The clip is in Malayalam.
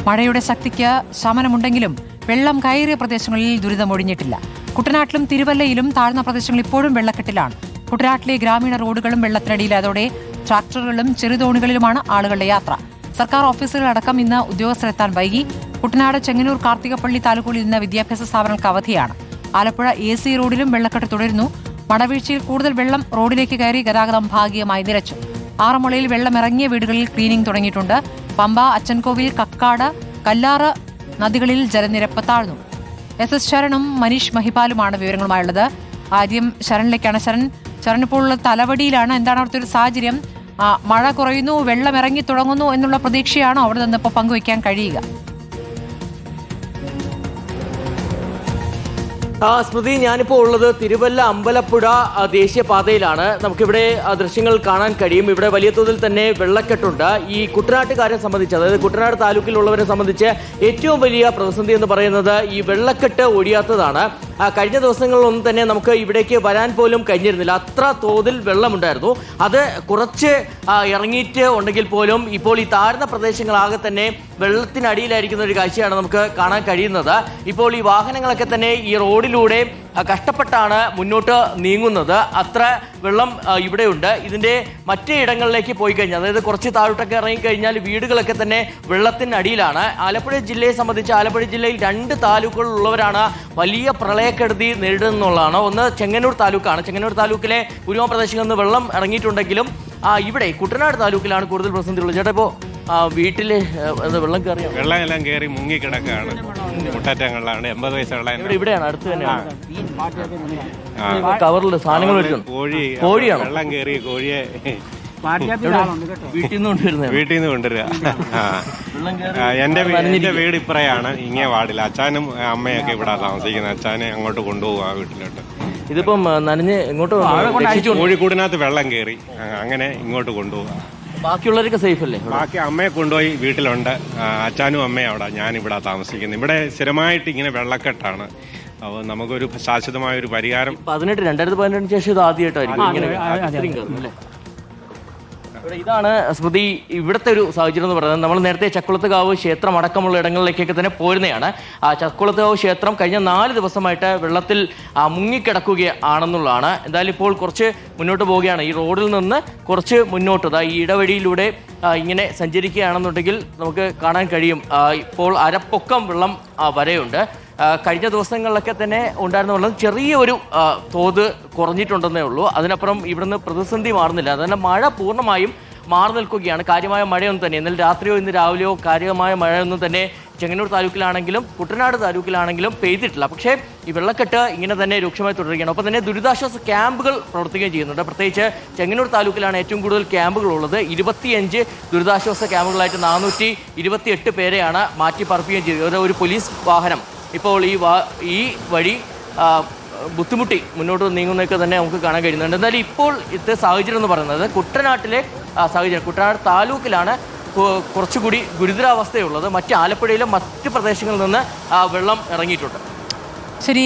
മഴയുടെ ശക്തിക്ക് ശമനമുണ്ടെങ്കിലും വെള്ളം കയറിയ പ്രദേശങ്ങളിൽ ദുരിതമൊഴിഞ്ഞിട്ടില്ല. കുട്ടനാട്ടിലും തിരുവല്ലയിലും താഴ്ന്ന പ്രദേശങ്ങൾ ഇപ്പോഴും വെള്ളക്കെട്ടിലാണ്. കുട്ടനാട്ടിലെ ഗ്രാമീണ റോഡുകളും വെള്ളത്തിനടിയിലായതോടെ ട്രാക്ടറുകളിലും ചെറുതോണികളിലുമാണ് ആളുകളുടെ യാത്ര. സർക്കാർ ഓഫീസുകളടക്കം ഇന്ന് ഉദ്യോഗസ്ഥരെത്താൻ വൈകി. കുട്ടനാട്, ചെങ്ങന്നൂർ, കാർത്തികപ്പള്ളി താലൂക്കുകളിൽ ഇന്ന് വിദ്യാഭ്യാസ സ്ഥാപനങ്ങൾക്ക് അവധിയാണ്. ആലപ്പുഴ AC റോഡിലും വെള്ളക്കെട്ട് തുടരുന്നു. മടവീഴ്ചയിൽ കൂടുതൽ വെള്ളം റോഡിലേക്ക് കയറി ഗതാഗതം ഭാഗികമായി നിലച്ചു. ആറന്മുളയിൽ വെള്ളമിറങ്ങിയ വീടുകളിൽ ക്ലീനിംഗ് തുടങ്ങിയിട്ടുണ്ട്. പമ്പ, അച്ചൻകോവിൽ, കക്കാട്, കല്ലാറ് നദികളിൽ ജലനിരപ്പ് താഴ്ന്നു. SS ശരണും മനീഷ് മഹിപാലുമാണ് വിവരങ്ങളുമായുള്ളത്. ആദ്യം ശരണിലേക്കാണ്. ശരൺ ഇപ്പോൾ തലവടിയിലാണ്. എന്താണ് അവിടുത്തെ ഒരു സാഹചര്യം? മഴ കുറയുന്നു, വെള്ളം ഇറങ്ങി തുടങ്ങുന്നു എന്നുള്ള പ്രതീക്ഷയാണോ അവിടെ നിന്ന് ഇപ്പോൾ പങ്കുവയ്ക്കാൻ കഴിയുക? സ്മൃതി, ഞാനിപ്പോൾ ഉള്ളത് തിരുവല്ല അമ്പലപ്പുഴ ദേശീയപാതയിലാണ്. നമുക്കിവിടെ ദൃശ്യങ്ങൾ കാണാൻ കഴിയും. ഇവിടെ വലിയ തോതിൽ തന്നെ വെള്ളക്കെട്ടുണ്ട്. ഈ കുട്ടനാട്ടുകാരെ സംബന്ധിച്ച്, അതായത് കുട്ടനാട് താലൂക്കിലുള്ളവരെ സംബന്ധിച്ച് ഏറ്റവും വലിയ പ്രതിസന്ധി എന്ന് പറയുന്നത് ഈ വെള്ളക്കെട്ട് ഒഴിയാത്തതാണ്. കഴിഞ്ഞ ദിവസങ്ങളിലൊന്നും തന്നെ നമുക്ക് ഇവിടേക്ക് വരാൻ പോലും കഴിഞ്ഞിരുന്നില്ല. അത്ര തോതിൽ വെള്ളമുണ്ടായിരുന്നു. അത് കുറച്ച് ഇറങ്ങിയിട്ട് ഉണ്ടെങ്കിൽ പോലും ഇപ്പോൾ ഈ താഴ്ന്ന പ്രദേശങ്ങളാകെ തന്നെ വെള്ളത്തിനടിയിലായിരിക്കുന്ന ഒരു കാഴ്ചയാണ് നമുക്ക് കാണാൻ കഴിയുന്നത്. ഇപ്പോൾ ഈ വാഹനങ്ങളൊക്കെ തന്നെ ഈ റോഡിലൂടെ കഷ്ടപ്പെട്ടാണ് മുന്നോട്ട് നീങ്ങുന്നത്. അത്ര വെള്ളം ഇവിടെയുണ്ട്. ഇതിൻ്റെ മറ്റേ ഇടങ്ങളിലേക്ക് പോയി കഴിഞ്ഞാൽ, അതായത് കുറച്ച് താഴോട്ടൊക്കെ ഇറങ്ങിക്കഴിഞ്ഞാൽ വീടുകളൊക്കെ തന്നെ വെള്ളത്തിനടിയിലാണ്. ആലപ്പുഴ ജില്ലയെ സംബന്ധിച്ച് ആലപ്പുഴ ജില്ലയിൽ 2 താലൂക്കുകളുള്ളവരാണ് വലിയ പ്രളയക്കെടുതി നേരിടുന്നുള്ളതാണ്. ഒന്ന് ചെങ്ങന്നൂർ താലൂക്കാണ്. ചെങ്ങന്നൂർ താലൂക്കിലെ ഭൂരിഭാഗം പ്രദേശങ്ങളിൽ നിന്ന് വെള്ളം ഇറങ്ങിയിട്ടുണ്ടെങ്കിലും ഇവിടെ കുട്ടനാട് താലൂക്കിലാണ് കൂടുതൽ പ്രതിസന്ധി ഉള്ളത്. ചേട്ടാ, ഇപ്പോൾ വീട്ടില് വെള്ളം കയറിയോ? വെള്ളം എല്ലാം കയറി മുങ്ങിക്കിടക്കാണ്. മുട്ടറ്റങ്ങളിലാണ്. 80 വയസ്സുള്ള ഇവിടെയാണ്, അടുത്ത് തന്നെയാണ്. കവറിൽ സാധനങ്ങൾ കോഴിയാണ്. വെള്ളം കയറി കോഴിയെ വീട്ടിൽ നിന്ന് കൊണ്ടുവരിക. എന്റെ വീട് ഇപ്പറയാണ്, ഇങ്ങേ വാർഡിൽ. അച്ഛനും അമ്മയൊക്കെ ഇവിടെ താമസിക്കുന്നത്. അച്ഛനെ അങ്ങോട്ട് കൊണ്ടുപോകും ആ വീട്ടിലോട്ട്. ഇതിപ്പം നനഞ്ഞ് ഇങ്ങോട്ട് കോഴിക്കൂടിനകത്ത് വെള്ളം കയറി, അങ്ങനെ ഇങ്ങോട്ട് കൊണ്ടുപോകാം. ബാക്കിയുള്ളവരൊക്കെ സേഫ് അല്ലേ? ബാക്കി അമ്മയെ കൊണ്ടുപോയി വീട്ടിലുണ്ട്. അച്ഛനും അമ്മയും അവിടെ, ഞാനിവിടെ താമസിക്കുന്നത്. ഇവിടെ സ്ഥിരമായിട്ട് ഇങ്ങനെ വെള്ളക്കെട്ടാണ്. അപ്പോൾ നമുക്കൊരു ശാശ്വതമായ ഒരു പരിഹാരം 2018 ശേഷം ഇത് ആദ്യമായിട്ടായിരിക്കും. ഇതാണ് സ്മൃതി ഇവിടുത്തെ ഒരു സാഹചര്യം എന്ന് പറയുന്നത്. നമ്മൾ നേരത്തെ ചക്കുളത്തുകാവ് ക്ഷേത്രം അടക്കമുള്ള ഇടങ്ങളിലേക്കൊക്കെ തന്നെ പോരുന്നതാണ്. ചക്കുളത്തുകാവ് ക്ഷേത്രം കഴിഞ്ഞ 4 ദിവസമായിട്ട് വെള്ളത്തിൽ മുങ്ങിക്കിടക്കുകയാണെന്നുള്ളതാണ്. എന്തായാലും ഇപ്പോൾ കുറച്ച് മുന്നോട്ട് പോവുകയാണ്. ഈ റോഡിൽ നിന്ന് കുറച്ച് മുന്നോട്ട് ഈ ഇടവഴിയിലൂടെ ഇങ്ങനെ സഞ്ചരിക്കുകയാണെന്നുണ്ടെങ്കിൽ നമുക്ക് കാണാൻ കഴിയും ഇപ്പോൾ അരപ്പൊക്കം വെള്ളം വരെയുണ്ട്. കഴിഞ്ഞ ദിവസങ്ങളിലൊക്കെ തന്നെ ഉണ്ടായിരുന്ന വെള്ളം ചെറിയൊരു തോത് കുറഞ്ഞിട്ടുണ്ടെന്നേ ഉള്ളൂ. അതിനപ്പുറം ഇവിടുന്ന് പ്രതിസന്ധി മാറുന്നില്ല. അതുതന്നെ മഴ പൂർണ്ണമായും മാറി നിൽക്കുകയാണ്. കാര്യമായ മഴയൊന്നും തന്നെ ഇന്നലെ രാത്രിയോ ഇന്ന് രാവിലെയോ കാര്യമായ മഴയൊന്നും തന്നെ ചെങ്ങന്നൂർ താലൂക്കിലാണെങ്കിലും കുട്ടനാട് താലൂക്കിലാണെങ്കിലും പെയ്തിട്ടില്ല. പക്ഷേ ഈ വെള്ളക്കെട്ട് ഇങ്ങനെ തന്നെ രൂക്ഷമായി തുടരുകയാണ്. ഒപ്പം തന്നെ ദുരിതാശ്വാസ ക്യാമ്പുകൾ പ്രവർത്തിക്കുകയും ചെയ്യുന്നുണ്ട്. പ്രത്യേകിച്ച് ചെങ്ങന്നൂർ താലൂക്കിലാണ് ഏറ്റവും കൂടുതൽ ക്യാമ്പുകളുള്ളത്. 25 ദുരിതാശ്വാസ ക്യാമ്പുകളായിട്ട് 428 പേരെയാണ് മാറ്റി പാർപ്പിക്കുകയും ചെയ്തത്. ഒരു പോലീസ് വാഹനം ഇപ്പോൾ ഈ വഴി ബുദ്ധിമുട്ടി മുന്നോട്ട് നീങ്ങുന്നതൊക്കെ തന്നെ നമുക്ക് കാണാൻ കഴിയുന്നുണ്ട്. എന്തായാലും ഇപ്പോൾ ഇത്തെ സാഹചര്യം എന്ന് പറയുന്നത് കുട്ടനാട്ടിലെ സാഹചര്യം, കുട്ടനാട് താലൂക്കിലാണ് കുറച്ചുകൂടി ഗുരുതരാവസ്ഥയുള്ളത്. മറ്റ് ആലപ്പുഴയിലും മറ്റ് പ്രദേശങ്ങളിൽ നിന്ന് വെള്ളം ഇറങ്ങിയിട്ടുണ്ട്. ശരി.